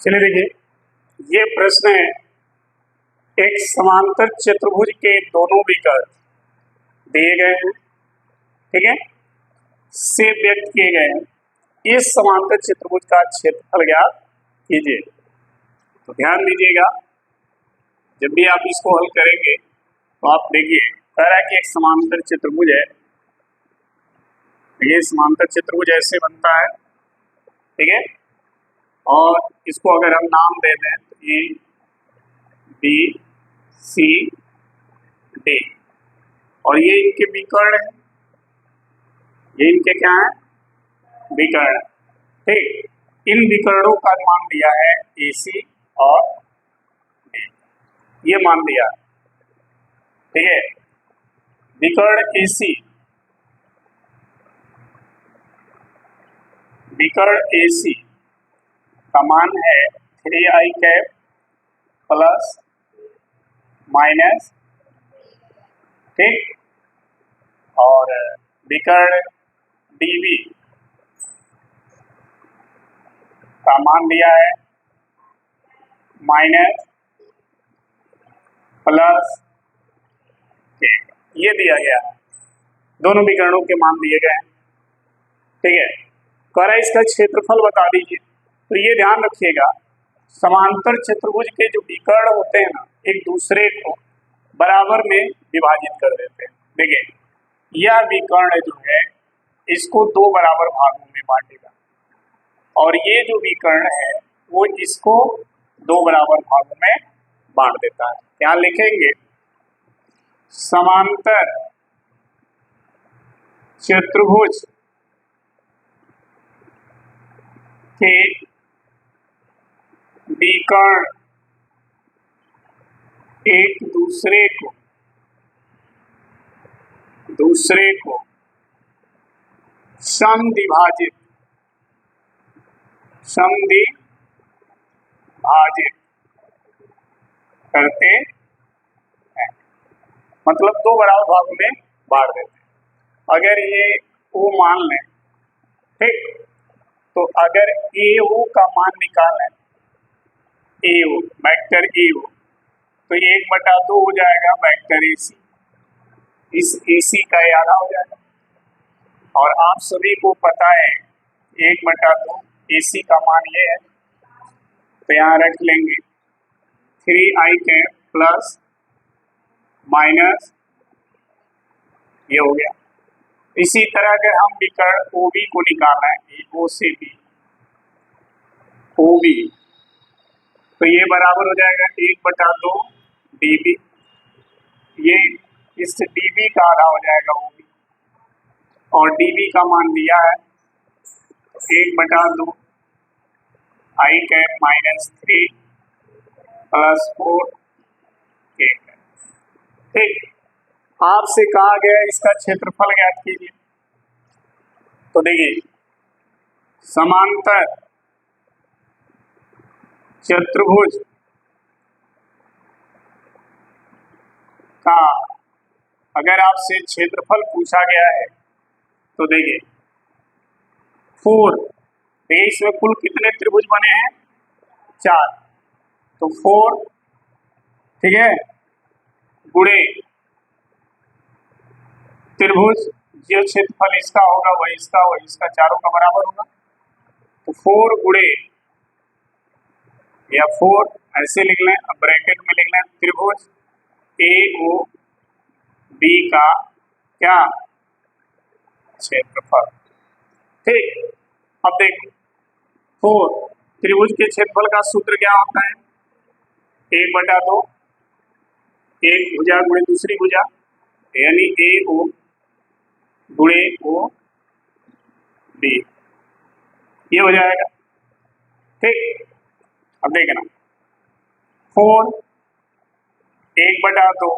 चलिए देखिए, ये प्रश्न है, एक समांतर चतुर्भुज के दोनों विकर्ण दिए गए हैं, ठीक है, से व्यक्त किए गए हैं। इस समांतर चतुर्भुज का क्षेत्रफल ज्ञात कीजिए। तो ध्यान दीजिएगा, जब भी आप इसको हल करेंगे तो आप देखिए, कह रहा है कि एक समांतर चतुर्भुज है। ये समांतर चतुर्भुज ऐसे बनता है, ठीक है, और इसको अगर हम नाम दे दें तो ए बी सी डी, और ये इनके विकर्ण है, ये इनके क्या है, विकर्ण, ठीक। इन विकर्णों का मान दिया है AC और D, ये मान दिया, ठीक है। विकर्ण AC, विकर्ण AC का मान है 3i कैप प्लस माइनस, ठीक, और विकर्ण DB का मान दिया है माइनस प्लस के, ये दिया गया है। दोनों विकर्णों के मान दिए गए हैं, ठीक है। कह रहा है इसका क्षेत्रफल बता दीजिए। तो ये ध्यान रखिएगा, समांतर चतुर्भुज के जो विकर्ण होते हैं ना, एक दूसरे को बराबर में विभाजित कर देते हैं। देखिए, यह विकर्ण जो है इसको दो बराबर भागों में बांटेगा, और ये जो विकर्ण है वो इसको दो बराबर भागों में बांट देता है। क्या लिखेंगे, समांतर चतुर्भुज के विकर्ण एक दूसरे को समद्विभाजित करते हैं, मतलब दो बराबर भागों में बांट देते हैं। अगर ये O मान लें, ठीक, तो अगर AO का मान निकालें, AO वेक्टर AO, तो ये 1/2 हो जाएगा वेक्टर AC, इस AC का ये आधा हो जाएगा। और आप सभी को पता है 1/2 AC का मान ये है, तो यहाँ रख लेंगे 3i कैप प्लस माइनस, ये हो गया। इसी तरह अगर हम विकर्ण OB को निकालना है, O से B OB, तो ये बराबर हो जाएगा 1/2 DB, ये इस DB का आधा हो जाएगा OB, और DB का मान दिया है 1/2 i कैप माइनस 3 प्लस 4 के, ठीक। आपसे कहा गया इसका क्षेत्रफल ज्ञात कीजिए। तो देखिए, समांतर चतुर्भुज का अगर आपसे क्षेत्रफल पूछा गया है तो देखिए 4, देखिए इसमें कुल कितने त्रिभुज बने हैं, 4, तो 4, ठीक है, गुणे त्रिभुज, जो क्षेत्रफल इसका होगा वही इसका, वही इसका, चारों का बराबर होगा। तो 4 गुणे या 4 ऐसे लिख लें, अब ब्रैकेट में लिख लें त्रिभुज AOB का क्या, क्षेत्रफल, ठीक। अब देखो 4 त्रिभुज के क्षेत्रफल का सूत्र क्या होता है, 1/2, एक भुजा गुणे दूसरी भुजा, यानी AO गुणे OB, ये हो जाएगा, ठीक। अब देखना 4 1/2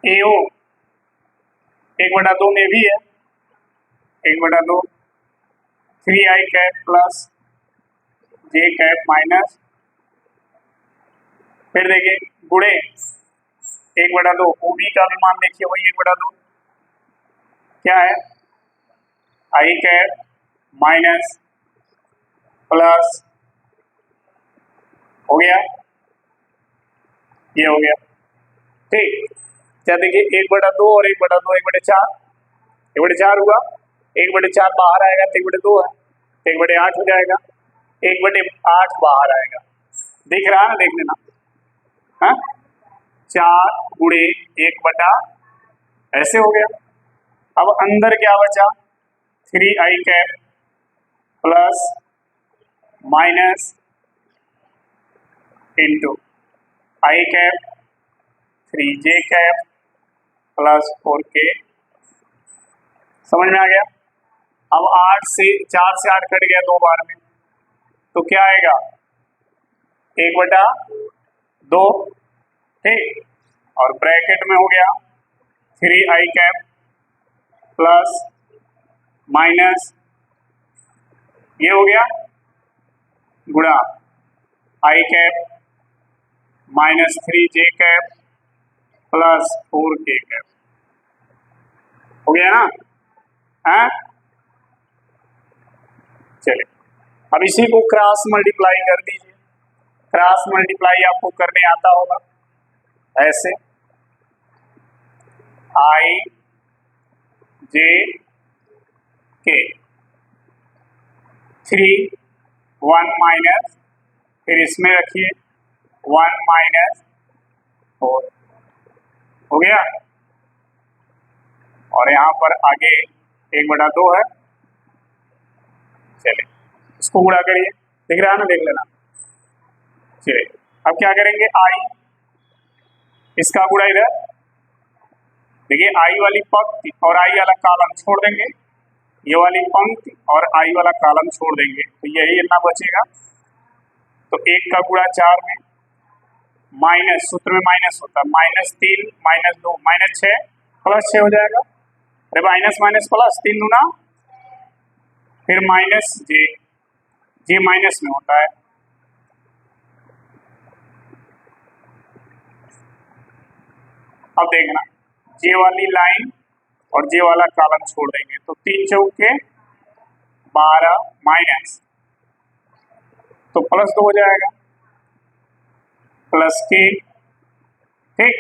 AO 1/2 में भी है 1/2 3i cap plus j cap minus, फिर देखिए गुणे 1/2 OB का भी मान देखिए वही 1/2, क्या है i कैप माइनस प्लस हो गया, ये हो गया। ठीक, क्या देखिए 1/2 और 1/2, 1/4, 1/4 हुआ। 1/4 बाहर आएगा तो 1/2 है, तो 1/8 हो जाएगा। 1/8 बाहर आएगा, दिख रहा है ना, देख लेना। हाँ, 4 गुणे 1/, ऐसे हो गया। अब अंदर क्या बचा, 3i cap plus minus into I cap 3j cap plus 4k। समझ में आ गया। अब 4 से 8 कट गया 2 बार में, तो क्या आएगा 1/2। ठीक, और ब्रैकेट में हो गया 3i कैप प्लस माइनस, ये हो गया गुणा i cap minus 3j cap plus 4k cap. हो गया ना। हाँ, चलिए अब इसी को क्रॉस मल्टीप्लाई कर दीजिए। क्रॉस मल्टीप्लाई आपको करने आता होगा, ऐसे आई जे के 3 1 माइनस, फिर इसमें रखिए 1 माइनस 4, हो गया। और यहाँ पर आगे 1/2 है। चलिए इसको गुणा करिए, दिख रहा है ना, देख लेना। चलिए अब क्या करेंगे, आई इसका गुणा इधर, देखिए आई वाली पंक्ति और आई वाला कॉलम छोड़ देंगे, ये वाली पंक्ति और आई वाला कॉलम छोड़ देंगे, तो यही इतना बचेगा। तो 1 का गुणा 4 में माइनस, सूत्र में माइनस होता है, -3 -2 -6 प्लस 6 हो जाएगा। अरे माइनस माइनस प्लस, 3 दूना, फिर माइनस जे माइनस में होता है। अब देखना, जे वाली लाइन और जे वाला कॉलम छोड़ देंगे, तो 3 चौके 12 माइनस, तो प्लस 2 हो जाएगा, प्लस के। ठीक,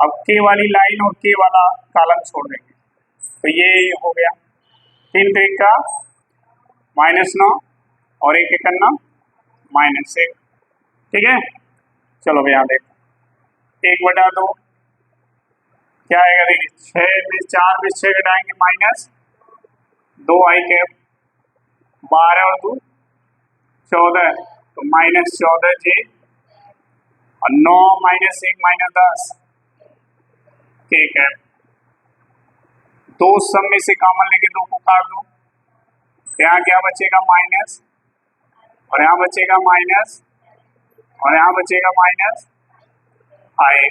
अब के वाली लाइन और के वाला कॉलम छोड़ देंगे, तो ये हो गया 3 3 का -9 और 1 1 करना -1। ठीक है, चलो यहाँ देखो 1/2 क्या आएगा, देखिए 6 में 4 में 6 घटाएंगे -2 आई कैप, 12 और 2 14, तो -14 जे, और 9 -1 -10 के कैप। 2 सब में से कॉमन लेके 2 को काट दो, यहाँ क्या बचेगा माइनस, और यहाँ बचेगा माइनस, और यहाँ बचेगा माइनस आई।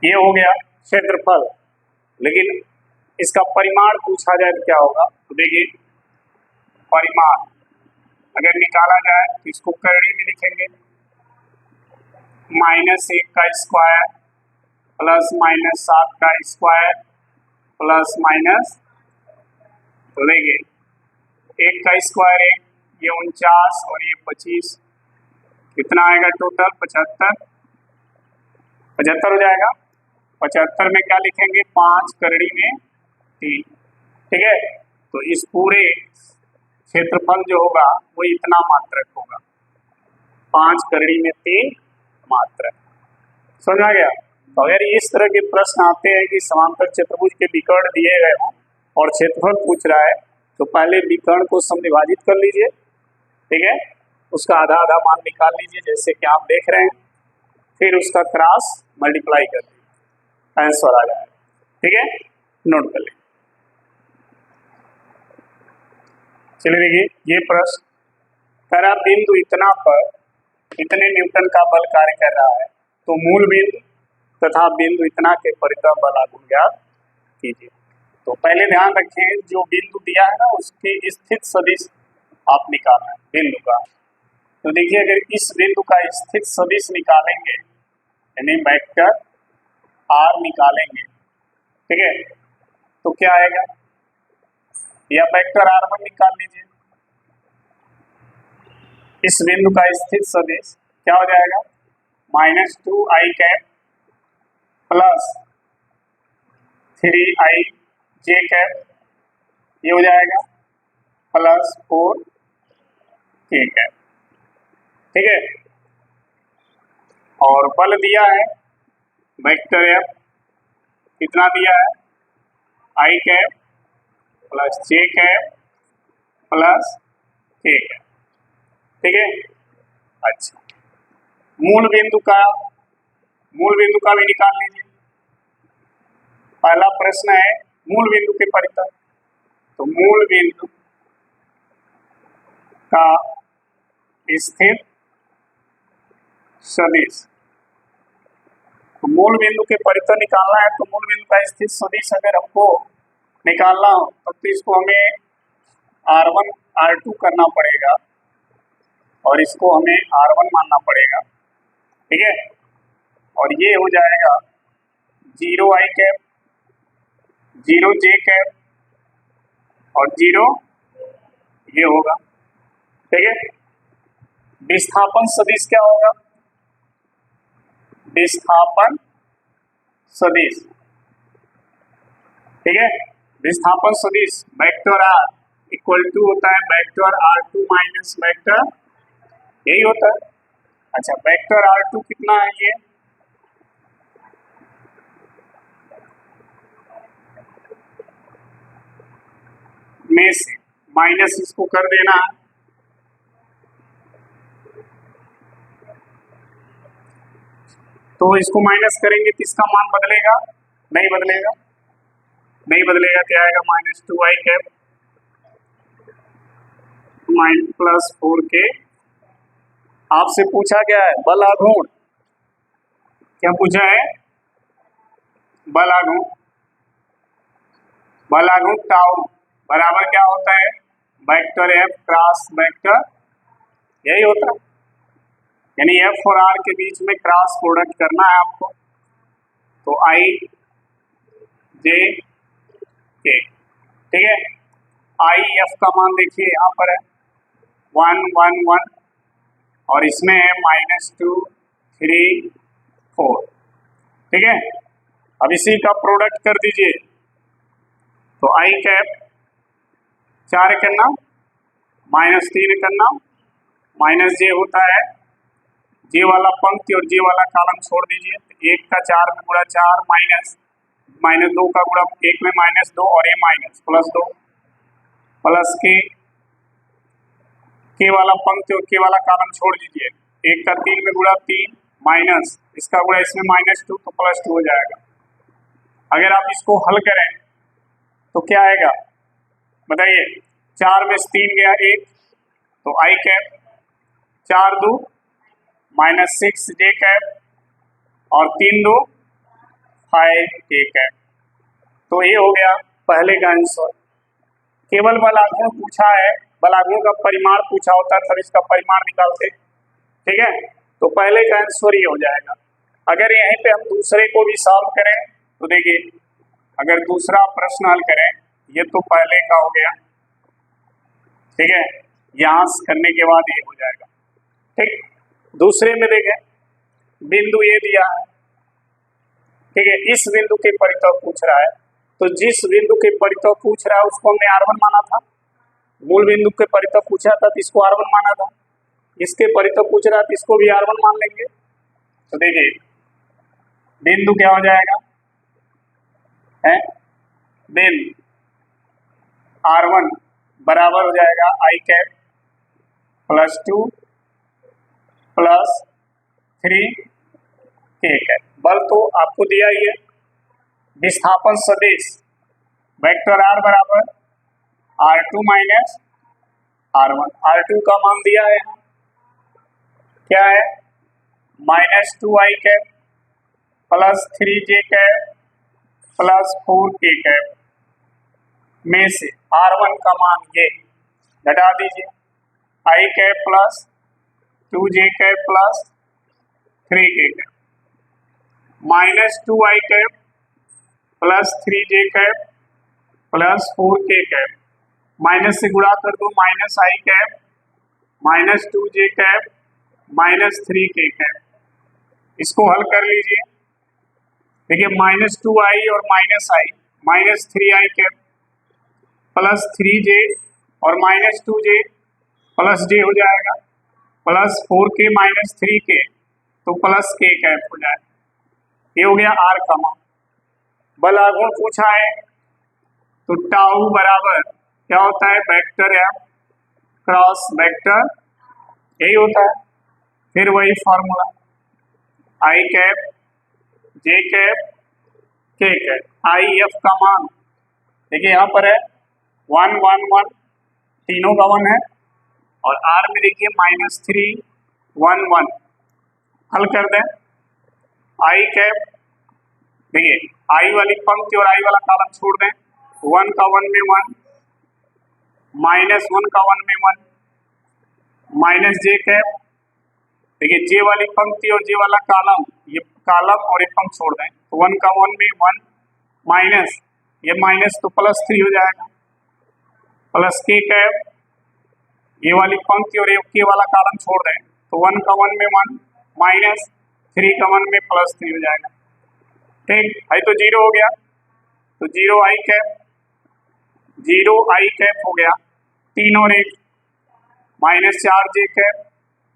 ये हो गया क्षेत्रफल। लेकिन इसका परिमाण पूछा जाए तो क्या होगा, तो देखिए परिमाण अगर निकाला जाए तो इसको करड़ी में लिखेंगे, -1 का स्क्वायर प्लस -7 का स्क्वायर प्लस माइनस, तो देखिए 1 का स्क्वायर 1, ये 49 और ये 25, कितना आएगा टोटल 75 हो जाएगा। 75 में क्या लिखेंगे, 5 करड़ी में 3। ठीक है, तो इस पूरे क्षेत्रफल जो होगा वो इतना मात्रक होगा, 5 करड़ी में 3 मात्रक। समझ आ गया। तो अगर इस तरह के प्रश्न आते हैं कि समांतर चतुर्भुज के विकर्ण दिए गए हों और क्षेत्रफल पूछ रहा है, तो पहले विकर्ण को समविभाजित कर लीजिए। ठीक है, उसका आधा आधा मान निकाल लीजिए, जैसे कि आप देख रहे हैं, फिर उसका क्रॉस मल्टीप्लाई कर लीजिए, आंसर आ जाएगा। ठीक है, नोट कर लीजिए। चलिए देखिए ये प्रश्न कह रहा, बिंदु इतना पर इतने न्यूटन का बल कार्य कर रहा है, तो मूल बिंदु तथा बिंदु इतना के परितः बल आघूर्ण ज्ञात कीजिए। तो पहले ध्यान रखें, जो बिंदु दिया है ना उसकी स्थित सदिश आप निकालना है बिंदु का। तो देखिए अगर इस बिंदु का स्थित सदिश निकालेंगे, यानी वेक्टर आर निकालेंगे, ठीक है, तो क्या आएगा, या वेक्टर R1 निकाल लीजिए, इस बिंदु का स्थित सदिश क्या हो जाएगा, -2i प्लस 3ij, ये हो जाएगा प्लस 4k, ठीक है। और बल दिया है वेक्टर F, कितना दिया है, i plus j plus k, ठीक है। अच्छा, मूल बिंदु का भी निकाल लीजिए। पहला प्रश्न है मूल बिंदु के परितः, तो मूल बिंदु का स्थिर सदिश, तो मूल बिंदु के परितः निकालना है, तो मूल बिंदु का स्थिर सदिश अगर हमको निकालना हो तो इसको हमें R1 R2 करना पड़ेगा और इसको हमें R1 मानना पड़ेगा, ठीक है। और ये हो जाएगा 0i, 0j और 0 ये होगा, ठीक है। विस्थापन सदिश क्या होगा, विस्थापन सदिश, ठीक है। विस्थापन सदिश वेक्टर R इक्वल टू होता है वेक्टर R2 माइनस वेक्टर, यही होता है। अच्छा, वेक्टर R2 कितना है, ये में से माइनस इसको कर देना है, तो इसको माइनस करेंगे तो इसका मान बदलेगा, नहीं बदलेगा, तो आएगा -2i प्लस 4k। आपसे पूछा गया है बल आघूर्ण, क्या पूछा है, बल आघूर्ण टाउ बराबर क्या होता है, वेक्टर F क्रॉस वेक्टर, यही होता है। यानी F और R के बीच में क्रॉस प्रोडक्ट करना है आपको, तो i j k, ठीक है। i F का मान देखिए यहाँ पर है 1 1 1 और इसमें है -2 3 4, ठीक है। अब इसी का प्रोडक्ट कर दीजिए, तो i 4 करना -3 करना -j होता है, j वाला पंक्ति और j वाला कॉलम छोड़ दीजिए, 1 का 4 में गुणा 4 -2 का गुणा 1 में -2 और ये माइनस प्लस 2 प्लस k वाला पंक्ति और k वाला कॉलम छोड़ दीजिए, 1 का 3 में गुणा 3 माइनस इसका गुणा इसमें -2 तो +2 हो जाएगा। अगर आप इसको हल करें तो क्या आएगा बताइए, 4 में से 3 गया 1, तो i 4 2 -6j और 3 2 5k, तो ये हो गया पहले का आंसर। केवल बल आघूर्ण पूछा है, बल आघूर्ण का परिमाण पूछा होता है तब इसका परिमाण निकालते, ठीक है। तो पहले का आंसर ये हो जाएगा। अगर यहीं पे हम दूसरे को भी सॉल्व करें तो देखिए, अगर दूसरा प्रश्न हल करें, ये तो पहले का हो गया, ठीक है, यहाँ करने के बाद ये हो जाएगा, ठीक। दूसरे में देखें, बिंदु ये दिया है, ठीक है, इस बिंदु के परितः पूछ रहा है, तो जिस बिंदु के परितः पूछ रहा है उसको हमने R1 माना था, मूल बिंदु के परितः पूछा था तो इसको R1 माना था, इसके परितः पूछ रहा है तो इसको भी R1 मान लेंगे। तो देखिए बिंदु क्या हो जाएगा, है बिंदु R1 बराबर हो जाएगा i +2 + 3k। बल तो आपको दिया ही है, विस्थापन सदिश वेक्टर R बराबर R2 माइनस R1, R2 का मान दिया है, क्या है -2i plus 3j plus 4k में से R1 का मान ये घटा दीजिए, i plus 2j plus 3k -2i plus 3j plus 4k minus से गुणा कर दो, -i -2j cap -3k cap, इसको हल कर लीजिए। देखिए -2i और -i, -3i कैप +3j और -2j प्लस j हो जाएगा, +4k -3k तो +k कैप हो जाएगा। ये हो गया r का मान। बल आघूर्ण पूछा है तो टाउ बराबर क्या होता है, वेक्टर या क्रॉस वेक्टर, यही होता है। फिर वही formula i cap j cap k cap, i f का मान देखिए यहाँ पर है 1 1 1, तीनों का 1 है, और r में देखिए -3 1 1, हल कर दें। i कैप देखिए i वाली पंक्ति और i वाला कॉलम छोड़ दें, 1 का 1 में 1, -1 का 1 में 1, -j कैप देखिए j वाली पंक्ति और j वाला कॉलम, ये कॉलम और ये पंक्ति छोड़ दें तो 1 का 1 में 1, माइनस ये माइनस तो +3 हो जाएगा, +k कैप ये वाली पंक्ति और ये k वाला कॉलम छोड़ दें तो 1 का 1 में 1, -3 का 1 में +3 हो जाएगा। ठीक है, तो 0 हो गया, तो 0i कैप 0i कैप हो गया, 3 और 1 -4j कैप,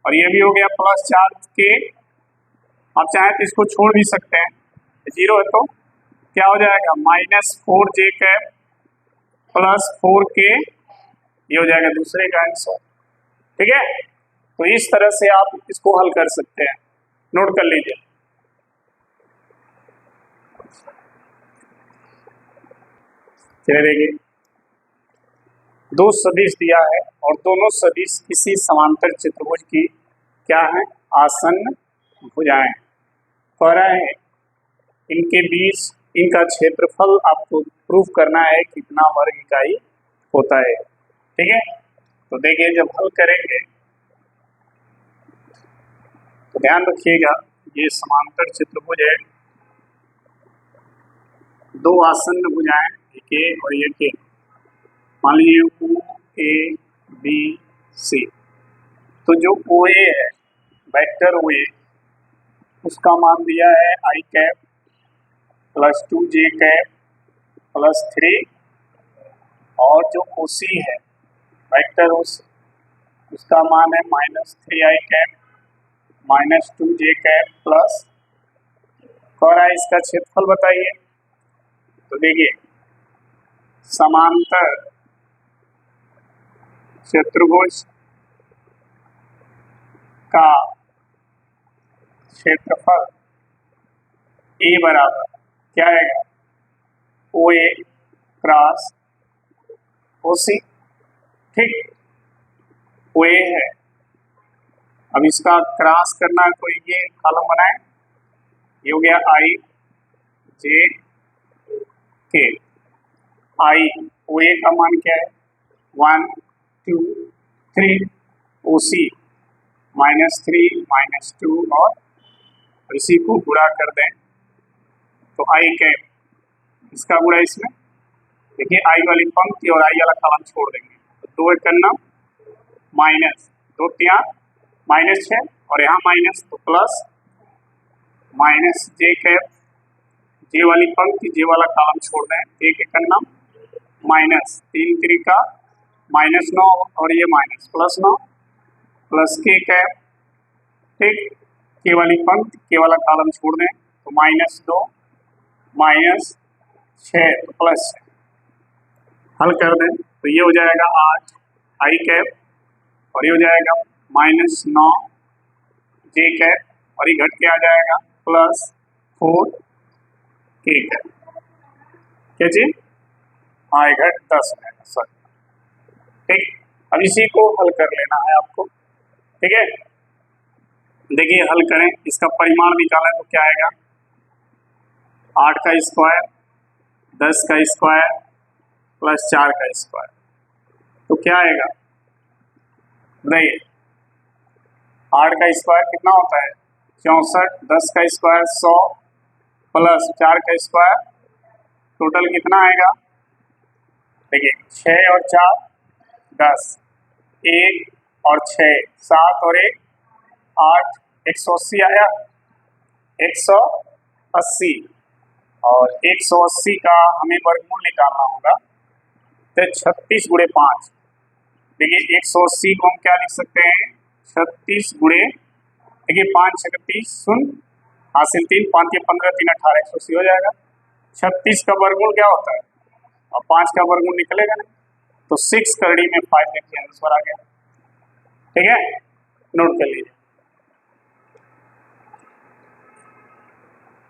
और ये भी हो गया +4k। आप चाहें तो इसको छोड़ भी सकते हैं, 0 है तो क्या हो जाएगा, -4j कैप +4k, ये हो जाएगा दूसरे का आंसर। ठीक है, तो इस तरह से आप इसको हल कर सकते हैं, नोट कर लीजिए। चलिए देखिए, दो सदिश दिया है और दोनों सदिश किसी समांतर चतुर्भुज की क्या है, आसन्न भुजाएं। कह रहा है इनके बीच इनका क्षेत्रफल आपको प्रूफ करना है कितना वर्ग इकाई होता है। ठीक है, तो देखिए जब हल करेंगे तो ध्यान रखिएगा, ये समांतर चतुर्भुज है, दो आसन्न भुजाएं, एक ए और एक के, मान लीजिए ओ ए बी सी। तो जो ओ ए है, वेक्टर ओ ए, उसका मान दिया है i कैप +2j कैप +3, और जो ओ सी है, वेक्टर उसका मान है -3i cap -2j cap plus, कह रहा है इसका क्षेत्रफल बताइए। तो देखिए समांतर चतुर्भुज का क्षेत्रफल ए बराबर क्या आएगा, ओ ए क्रॉस ओ सी। ठीक, ओ ए है, अब इसका क्रॉस करना है तो ये कॉलम बनाए, ये हो गया i j k, i ओ ए का मान क्या है 1 2 3, ओ सी -3 -2, और इसी को गुणा कर दें तो i कैप, इसका गुणा इसमें, देखिए i वाली पंक्ति और i वाला कॉलम छोड़ देंगे तो 2 एक करना माइनस 2 3 -6 और यहाँ माइनस तो प्लस, -j कैप j वाली पंक्ति j वाला कॉलम छोड़ दें, एक एक करना -3 3 का -9 और ये +9 +k कैप। ठीक, k वाली पंक्ति k वाला कॉलम छोड़ दें तो -2 -6 तो +6, हल कर दें तो ये हो जाएगा 8 i कैप, और ये हो जाएगा -9 j कैप, और ये घट के आ जाएगा +4 k कैप। क्या चीज, हाँ ये घट 10 है सर। ठीक, अब इसी को हल कर लेना है आपको। ठीक है, देखिए हल करें, इसका परिमाण निकालें तो क्या आएगा, 8 का स्क्वायर 10 का स्क्वायर +4 का स्क्वायर, तो क्या आएगा, नहीं 8 का स्क्वायर कितना होता है 64, 10 का स्क्वायर 100 +4 का स्क्वायर, टोटल कितना आएगा, देखिए 6 और 4 10, 1 और 6, 7 और 1 8, 180 आया, 180 और 180 का हमें वर्गमूल निकालना होगा, तो 36 गुणे 5। देखिए 180 को हम क्या लिख सकते हैं, 36 गुणे, देखिए 5 6 30 शून्य हासिल 3, 5 के 15 3 18 180 हो जाएगा। 36 का वर्गमूल क्या होता है और 5 का वर्गमूल निकलेगा नहीं, तो 6 करड़ी में 5 देखिए आंसर आ गया। ठीक है, नोट कर लीजिए।